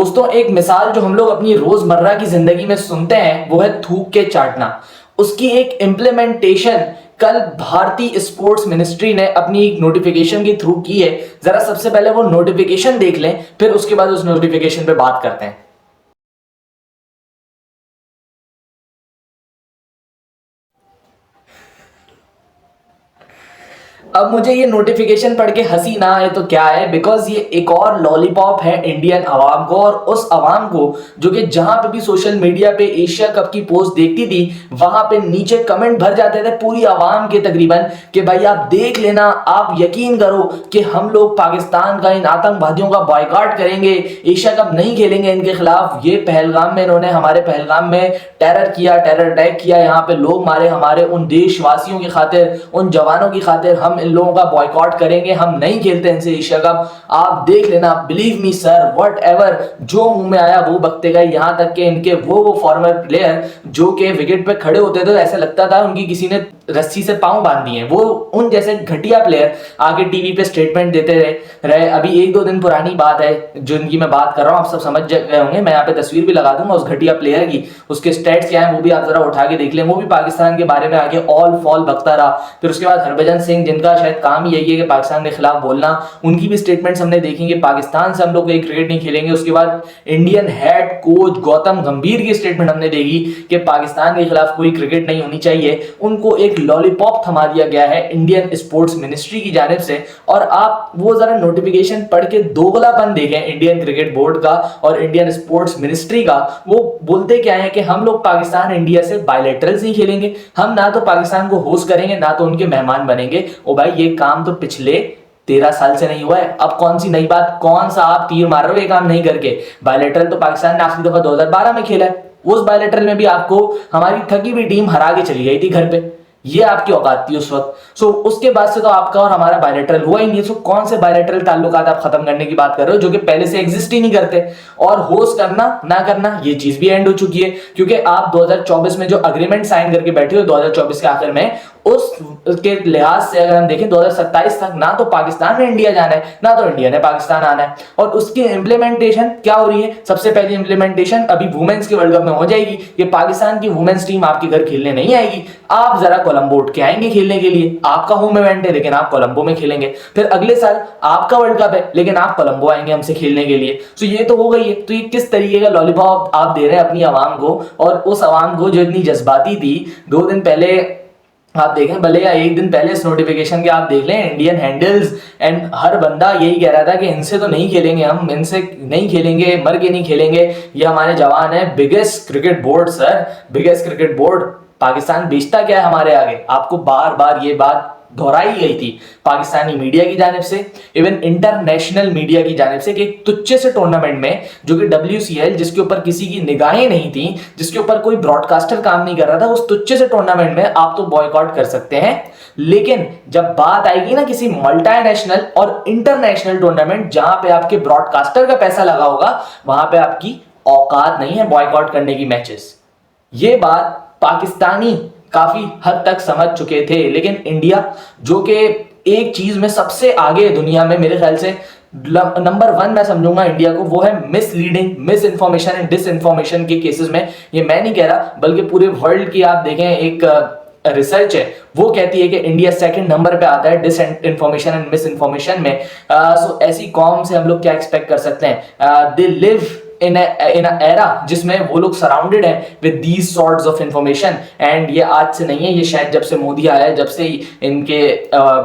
दोस्तों, एक मिसाल जो हम लोग अपनी रोजमर्रा की जिंदगी में सुनते हैं वो है थूक के चाटना। उसकी एक इम्प्लीमेंटेशन कल भारतीय स्पोर्ट्स मिनिस्ट्री ने अपनी एक नोटिफिकेशन के थ्रू की है। जरा सबसे पहले वो नोटिफिकेशन देख लें, फिर उसके बाद उस नोटिफिकेशन पे बात करते हैं। अब मुझे ये नोटिफिकेशन पढ़ के हंसी ना आए तो क्या है, बिकॉज ये एक और लॉलीपॉप है इंडियन अवाम को, और उस अवाम को जो कि जहां पे भी सोशल मीडिया पे एशिया कप की पोस्ट देखती थी वहां पे नीचे कमेंट भर जाते थे पूरी अवाम के तकरीबन कि भाई आप देख लेना, आप यकीन करो कि हम लोग पाकिस्तान का इन आतंकवादियों का बॉयकॉट करेंगे, एशिया कप नहीं खेलेंगे इनके खिलाफ। ये पहलगाम में इन्होंने हमारे पहलगाम में टेरर किया, टेरर अटैक किया, यहाँ पे लोग मारे, हमारे उन देशवासियों की खातिर, उन जवानों की खातिर हम इन लोगों का बॉयकॉट करेंगे, हम नहीं खेलते इनसे एशिया कप। आप देख लेना, believe me sir, what ever, जो मुंह में आया वो बकते गए। यहां तक कि इनके वो फॉर्मर प्लेयर जो कि विकेट पे खड़े होते थे, ऐसा लगता था उनकी किसी ने रस्सी से पांव बांध दिए। वो उन जैसे घटिया प्लेयर आगे टीवी पे स्टेटमेंट देते रहे। अभी 1-2 दिन पुरानी बात है जो इनकी मैं बात कर रहा हूं, आप सब समझ गए होंगे। मैं यहाँ पे तस्वीर भी लगा दूंगा उस घटिया प्लेयर की, उसके स्टेट्स क्या है वो भी आप जरा उठा के देख लें। वो भी पाकिस्तान के बारे में आगे ऑल फॉल बकता रहा। फिर उसके बाद हरभजन सिंह, जिनका शायद काम ही यही है कि पाकिस्तान के खिलाफ बोलना, उनकी भी स्टेटमेंट्स हमने देखी कि पाकिस्तान से हम लोग कोई क्रिकेट नहीं खेलेंगे। उसके बाद इंडियन हेड कोच गौतम गंभीर की स्टेटमेंट हमने देखी कि पाकिस्तान के खिलाफ कोई क्रिकेट नहीं होनी चाहिए। उनको एक लॉलीपॉप थमा दिया गया है इंडियन स्पोर्ट्स मिनिस्ट्री की जानिब से। और आप वो जरा नोटिफिकेशन पढ़ के दोगलापन देखें इंडियन क्रिकेट बोर्ड का और इंडियन स्पोर्ट्स मिनिस्ट्री का। वो बोलते क्या है कि हम लोग पाकिस्तान इंडिया से बायलैटरल्स नहीं खेलेंगे, हम ना तो पाकिस्तान को होस्ट करेंगे ना तो उनके मेहमान बनेंगे। ओ भाई, ये काम तो पिछले 13 साल से नहीं हुआ है। अब कौन सी नई बात, कौन सा आप तीर मार रहे हो ये काम नहीं करके? बायलैटरल तो पाकिस्तान ने आखिरी दफा 2012 में खेला है। उस बायलैटरल में भी आपको हमारी थकी हुई टीम हरा के चली गई थी घर पे। ये आपकी औकात थी उस वक्त। सो उसके बाद से तो आपका और हमारा बायलैटरल हुआ ही नहीं। सो कौन से बायलैटरल ताल्लुकात आप खत्म करने की बात कर रहे हो जो कि पहले से एग्जिस्ट ही नहीं करते? और होस्ट करना ना करना ये चीज भी एंड हो चुकी है, क्योंकि आप 2024 में जो अग्रीमेंट साइन करके बैठे हो 2024 के आखिर में, उसके लिहाज से अगर हम देखें 2027 तक ना तो पाकिस्तान ने इंडिया जाना है ना तो इंडिया ने पाकिस्तान आना है। और उसकी इंप्लीमेंटेशन क्या हो रही है? सबसे पहली इंप्लीमेंटेशन अभी वुमेन्स के वर्ल्ड कप में हो जाएगी कि पाकिस्तान की वुमेन्स टीम आपके घर खेलने नहीं आएगी, आप जरा कोलंबो उठ के आएंगे खेलने के लिए। आपका होम इवेंट है लेकिन आप कोलंबो में खेलेंगे। फिर अगले साल आपका वर्ल्ड कप है लेकिन आप कोलंबो आएंगे हमसे खेलने के लिए। तो ये तो हो गई है। तो ये किस तरीके का लॉलीपॉप आप दे रहे हैं अपनी आवाम को, और उस आवाम को जो इतनी जज्बाती थी 2 दिन पहले आप देखें, भले या 1 दिन पहले इस नोटिफिकेशन के आप देख लें, इंडियन हैंडल्स एंड हर बंदा यही कह रहा था कि इनसे तो नहीं खेलेंगे, हम इनसे नहीं खेलेंगे, मर के नहीं खेलेंगे, ये हमारे जवान है। Biggest cricket board sir, biggest cricket board. Pakistan बेचता क्या है हमारे आगे? आपको बार बार ये बात दोहराई गई थी पाकिस्तानी मीडिया की जानिब से, इवन इंटरनेशनल मीडिया की जानिब से, कि एक तुच्छ से टूर्नामेंट में जो कि WCL, जिसके ऊपर किसी की निगाहें नहीं थी, जिसके ऊपर कोई ब्रॉडकास्टर काम नहीं कर रहा था, उस तुच्छ से टूर्नामेंट में आप तो बॉयकॉट कर सकते हैं। लेकिन जब बात आएगी ना किसी मल्टीनेशनल और इंटरनेशनल टूर्नामेंट जहां पे आपके ब्रॉडकास्टर का पैसा लगा होगा, वहां पे आपकी औकात नहीं है बॉयकॉट करने की मैचेस। ये बात पाकिस्तानी काफी हद तक समझ चुके थे, लेकिन इंडिया जो कि एक चीज में सबसे आगे है दुनिया में, मेरे ख्याल से नंबर 1 मैं समझूंगा इंडिया को, वो है misleading, misinformation and disinformation के केसेस में। ये मैं नहीं कह रहा, बल्कि पूरे वर्ल्ड की आप देखें एक रिसर्च है वो कहती है कि इंडिया 2nd नंबर पे आता है disinformation and misinformation में। सो ऐसी कौम से हम लोग क्या एक्सपेक्ट कर सकते हैं? दे लिव इन एरा जिसमें वो लोग सराउंडेड हैं with these sorts of information. And ये आज से नहीं है, ये शायद जब से मोदी आया है, जब से इनके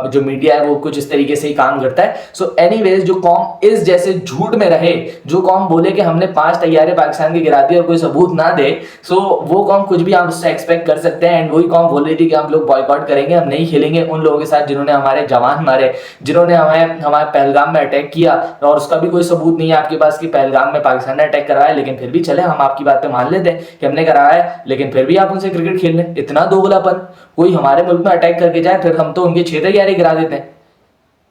जो मीडिया है वो कुछ इस तरीके से ही काम करता है। सो एनीवेज, जो कौम इस जैसे झूठ में रहे, जो कौम बोले कि हमने 5 तैयारे पाकिस्तान के गिरा दिए और कोई सबूत ना दे, सो वो कौम कुछ भी आप उससे एक्सपेक्ट कर सकते हैं। एंड वही कौम बोल रही थी कि हम लोग बॉयकॉट करेंगे, हम नहीं खेलेंगे उन लोगों के साथ जिन्होंने हमारे जवान मारे, जिन्होंने हमारे पहलगाम में अटैक किया, और उसका भी कोई सबूत नहीं है आपके पास कि पहलगाम में पाकिस्तान ने अटैक करवाया। लेकिन फिर भी चले, हम आपकी बात पे मान लेते हैं कि हमने कराया है, लेकिन फिर भी आप उनसे क्रिकेट खेल लें। इतना दोगलापन! कोई हमारे मुल्क में अटैक करके जाए फिर हम तो उनके 6 तैयारी गिरा देते हैं,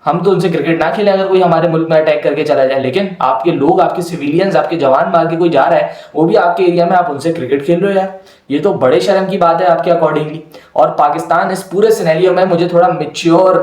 हम तो उनसे क्रिकेट ना खेलें अगर कोई हमारे मुल्क में अटैक करके चला जाए। लेकिन आपके लोग, आपके सिविलियंस, आपके जवान मार के कोई जा रहा है, वो भी आपके एरिया में, आप उनसे क्रिकेट खेल रहे हो यार। ये तो बड़े शर्म की बात है आपके अकॉर्डिंगली। और पाकिस्तान इस पूरे सिनेरियो में मुझे थोड़ा मिच्योर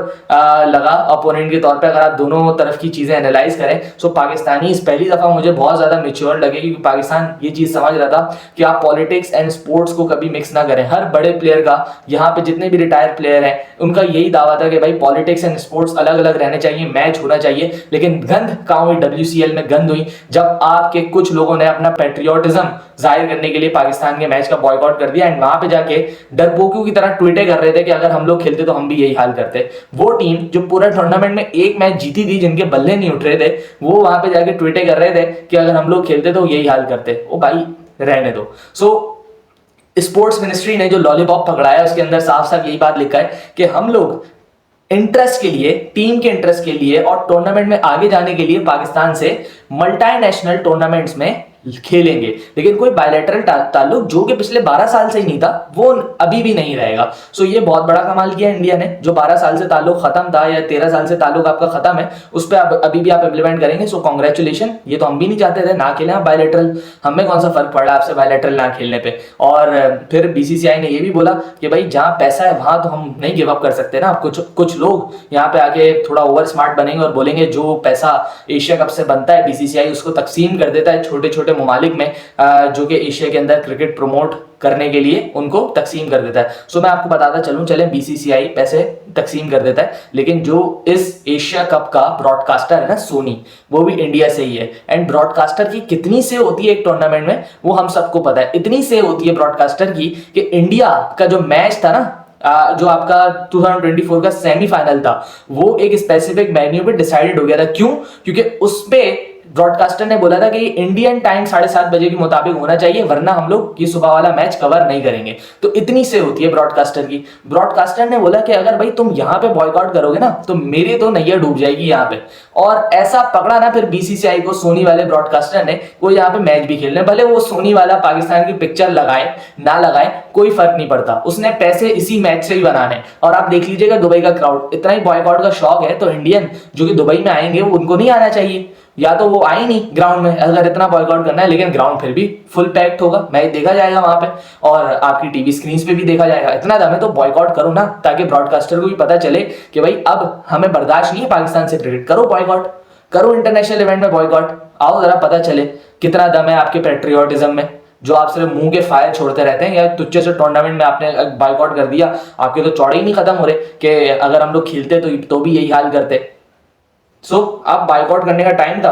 लगा अपोनेंट के तौर पे। अगर आप दोनों तरफ की चीजें एनालाइज करें तो पाकिस्तानी इस पहली दफा मुझे बहुत ज्यादा मिच्योर लगे, क्योंकि पाकिस्तान ये चीज समझ रहा था कि आप पॉलिटिक्स एंड स्पोर्ट्स को कभी मिक्स ना करें। हर बड़े प्लेयर का, यहाँ पे जितने भी रिटायर्ड प्लेयर हैं, उनका यही दावा था कि भाई पॉलिटिक्स एंड स्पोर्ट्स अलग अलग रहने चाहिए, मैच होना चाहिए। लेकिन गंद कहाँ हुई? WCL में गंद हुई जब आपके कुछ लोगों ने अपना पेट्रियोटिज्म जाहिर करने के लिए पाकिस्तान के मैच का बॉयकॉट कर दिया एंड वहां पे जाके डरपोकियों की तरह ट्वीटे कर रहे थे कि अगर हम लोग खेलते तो हम भी यही हाल करते। वो टीम जो पूरा टूर्नामेंट में एक मैच जीती थी, जिनके बल्ले नहीं उठ रहे थे, वो वहां पे जाके ट्वीटे कर रहे थे कि अगर हम लोग खेलते तो यही हाल करते। ओ भाई रहने दो। स्पोर्ट्स मिनिस्ट्री ने जो लॉलीपॉप पकड़ा है उसके अंदर साफ साफ यही बात लिखा है कि हम लोग इंटरेस्ट के लिए, टीम के इंटरेस्ट के लिए और टूर्नामेंट में आगे जाने के लिए पाकिस्तान से मल्टीनेशनल टूर्नामेंट्स में खेलेंगे, लेकिन कोई बायलैटरल ताल्लुक जो कि पिछले 12 साल से ही नहीं था वो अभी भी नहीं रहेगा। सो ये बहुत बड़ा कमाल किया इंडिया ने। जो 12 साल से ताल्लुक खत्म था या 13 साल से ताल्लुक आपका खत्म है, उस पर अभी भी आप इंप्लीमेंट करेंगे। So congratulation. ये तो हम भी नहीं चाहते थे ना खेलें आप बायलैटरल, हमें कौन सा फर्क पड़ा आपसे बायलैटरल ना खेलने पे। और फिर BCCI ने ये भी बोला कि भाई जहां पैसा है वहां तो हम नहीं गिव अप कर सकते ना। कुछ लोग यहाँ पे आके थोड़ा ओवर स्मार्ट बनेंगे और बोलेंगे जो पैसा एशिया कप से बनता है BCCI उसको तकसीम कर देता है छोटे छोटे ममालिक में, जो कि एशिया के अंदर क्रिकेट प्रमोट करने के लिए उनको तकसीम कर देता है। सो मैं आपको बताता चलूं, चलें BCCI पैसे तकसीम कर देता है, लेकिन जो इस एशिया कप का ब्रॉडकास्टर है ना सोनी, वो भी इंडिया से ही है। एंड ब्रॉडकास्टर की कितनी से होती है एक टूर्नामेंट में वो हम सबको पता है। इतनी से होती है ब्रॉडकास्टर की कि इंडिया का जो मैच था ना, जो आपका 2024 का सेमीफाइनल था, वो एक स्पेसिफिक वेन्यू पे डिसाइडेड हो गया था। क्यों? क्योंकि उस पे ब्रॉडकास्टर ने बोला था कि इंडियन टाइम 7:30 बजे के मुताबिक होना चाहिए, वरना हम लोग ये सुबह वाला मैच कवर नहीं करेंगे। तो इतनी से होती है ब्रॉडकास्टर की। ब्रॉडकास्टर ने बोला कि अगर भाई तुम यहाँ पे बॉयकॉट करोगे ना तो मेरी तो नैया डूब जाएगी यहाँ पे। और ऐसा पकड़ा ना फिर BCCI को, सोनी वाले ब्रॉडकास्टर ने, वो यहाँ पे मैच भी खेलने, भले वो सोनी वाला पाकिस्तान की पिक्चर लगाए ना लगाए कोई फर्क नहीं पड़ता, उसने पैसे इसी मैच से ही बनाने। और आप देख लीजिएगा दुबई का क्राउड, इतना ही बॉयकॉट का शौक है तो इंडियन जो कि दुबई में आएंगे उनको नहीं आना चाहिए, या तो वो आए नहीं ग्राउंड में अगर इतना बॉयकॉट करना है। लेकिन ग्राउंड फिर भी फुल पैक्ड होगा, मैच देखा जाएगा वहां पे और आपकी टीवी स्क्रीन पे भी देखा जाएगा। इतना दम है तो बॉयकॉट करो ना, ताकि ब्रॉडकास्टर को भी पता चले कि भाई अब हमें बर्दाश्त नहीं है पाकिस्तान से क्रिकेट। करो बॉयकॉट, करो इंटरनेशनल इवेंट में बॉयकॉट, आओ जरा पता चले कितना दम है आपके पेट्रियोटिज्म में, जो आप सिर्फ मुंह के फायर छोड़ते रहते हैं। या तुच्छ से टूर्नामेंट में आपने बॉयकॉट कर दिया, आपके तो चौड़े ही नहीं खत्म हो रहे कि अगर हम लोग खेलते तो भी यही हाल करते। अब बाइकआउट करने का टाइम था।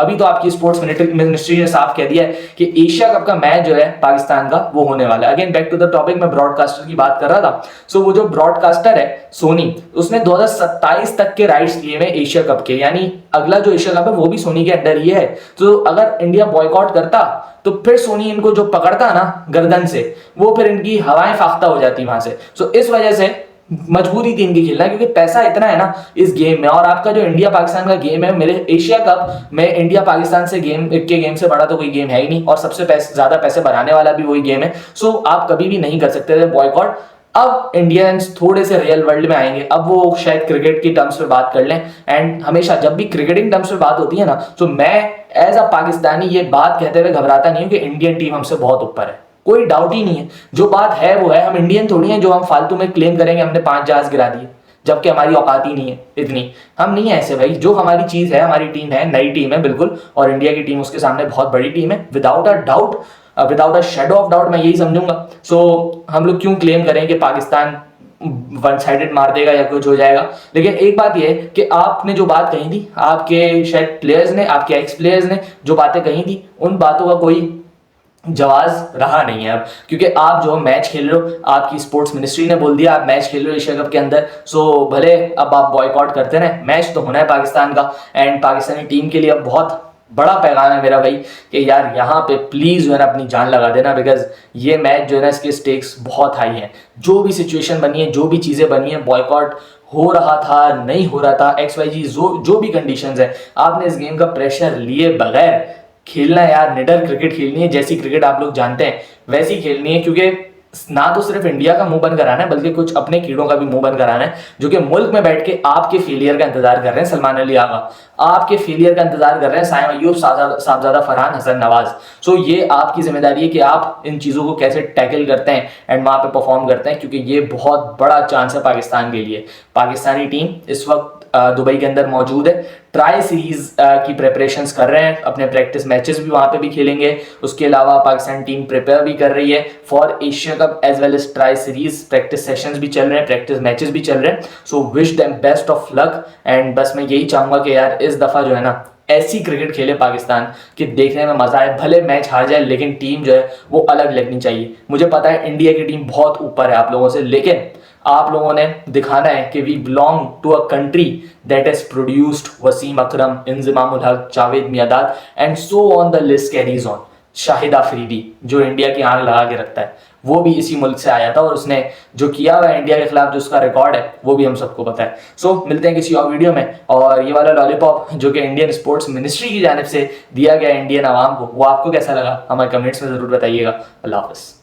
अभी तो आपकी स्पोर्ट्स मिनिस्ट्री ने साफ कह दिया है कि एशिया कप का मैच जो है पाकिस्तान का वो होने वाला है। Again back to the topic, मैं ब्रॉडकास्टर की बात कर रहा था। वो जो ब्रॉडकास्टर है सोनी, उसने 2027 तक के राइट्स लिए हुए एशिया कप के, यानी अगला जो एशिया कप है वो भी सोनी के अंडर ही है। तो अगर इंडिया बॉयकॉट करता तो फिर सोनी इनको जो पकड़ता ना गर्दन से, वो फिर इनकी हवाएं फाख्ता हो जाती वहां से। इस वजह से मजबूरी थी इनकी खेलना, क्योंकि पैसा इतना है ना इस गेम में। और आपका जो इंडिया पाकिस्तान का गेम है, मेरे एशिया कप में इंडिया पाकिस्तान से गेम से बड़ा तो कोई गेम है ही नहीं, और सबसे ज्यादा पैसे बनाने वाला भी वही गेम है। आप कभी भी नहीं कर सकते थे बॉयकॉट। अब इंडियंस थोड़े से रियल वर्ल्ड में आएंगे, अब वो शायद क्रिकेट की टर्म्स पे बात कर लें। एंड हमेशा जब भी क्रिकेटिंग टर्म्स पे बात होती है ना, तो मैं एज अ पाकिस्तानी ये बात कहते हुए घबराता नहीं हूं कि इंडियन टीम हमसे बहुत ऊपर है। कोई डाउट ही नहीं है, जो बात है वो है। हम इंडियन थोड़ी हैं जो हम फालतू में क्लेम करेंगे हमने 5 जहाज गिरा दिए, जबकि हमारी औकात ही नहीं है इतनी। हम नहीं है ऐसे भाई। जो हमारी चीज है, हमारी टीम है, नई टीम है बिल्कुल, और इंडिया की टीम उसके सामने बहुत बड़ी टीम है, without a doubt, without a shadow of doubt, मैं यही समझूंगा। हम लोग क्यों क्लेम करें कि पाकिस्तान वन साइडेड मार देगा या कुछ हो जाएगा। लेकिन एक बात यह है कि आपने जो बात कही थी, आपके शायद प्लेयर्स ने, आपके एक्स प्लेयर्स ने जो बातें कही थी, उन बातों का कोई जवाब रहा नहीं है अब, क्योंकि आप जो मैच खेल रहे हो, आपकी स्पोर्ट्स मिनिस्ट्री ने बोल दिया आप मैच खेल रहे हो एशिया कप के अंदर। भले अब आप बॉयकॉट करते रहे, मैच तो होना है पाकिस्तान का। एंड पाकिस्तानी टीम के लिए अब बहुत बड़ा पैगाम है मेरा भाई कि यार यहाँ पे प्लीज जो है ना अपनी जान लगा देना, बिकॉज ये मैच जो है ना इसके स्टेक्स बहुत हाई हैं। जो भी सिचुएशन बनी है, जो भी चीजें बनी है, बॉयकॉट हो रहा था, नहीं हो रहा था, XYZ जो भी कंडीशंस है, आपने इस गेम का प्रेशर लिए बगैर खेलना है यार। निडर क्रिकेट खेलनी है, जैसी क्रिकेट आप लोग जानते हैं वैसी खेलनी है, क्योंकि ना तो सिर्फ इंडिया का मुंह बंद कराना है बल्कि कुछ अपने कीड़ों का भी मुंह बंद कराना है, जो कि मुल्क में बैठ के आपके फेलियर का इंतजार कर रहे हैं। सलमान अली आगा आपके फेलियर का इंतजार कर रहे हैं, साइम अय्यूब, साहबजादा फरहान, हसन नवाज। सो ये आपकी जिम्मेदारी है कि आप इन चीज़ों को कैसे टैकल करते हैं एंड वहाँ पे परफॉर्म करते हैं, क्योंकि ये बहुत बड़ा चांस है पाकिस्तान के लिए। पाकिस्तानी टीम इस वक्त दुबई के अंदर मौजूद है, ट्राई सीरीज की प्रिपरेशंस कर रहे हैं, अपने प्रैक्टिस मैचेस भी वहाँ पे भी खेलेंगे। उसके अलावा पाकिस्तान टीम प्रिपेयर भी कर रही है for Asia Cup as well as tri series. Practice sessions भी चल रहे हैं, प्रैक्टिस मैचेस भी चल रहे हैं। So wish them best of luck and बस मैं यही चाहूँगा कि यार इस दफ़ा जो है ना ऐसी क्रिकेट खेले पाकिस्तान कि देखने में मजा आए, भले मैच हार जाए लेकिन टीम जो है वो अलग लगनी चाहिए। मुझे पता है इंडिया की टीम बहुत ऊपर है आप लोगों से, लेकिन आप लोगों ने दिखाना है कि we belong to a country that has produced Wasim Akram, Inzamam ul Haq, Javed Miandad and so on the list carries on. Shahid Afridi जो इंडिया की आंख लगा के रखता है, वो भी इसी मुल्क से आया था और उसने जो किया हुआ है इंडिया के खिलाफ, जो उसका रिकॉर्ड है वो भी हम सबको पता है। सो मिलते हैं किसी और वीडियो में। और ये वाला लॉलीपॉप जो कि इंडियन स्पोर्ट्स मिनिस्ट्री की जानिब से दिया गया इंडियन आवाम को, वो आपको कैसा लगा हमारे कमेंट्स में ज़रूर बताइएगा। अल्लाह हाफ़िज़।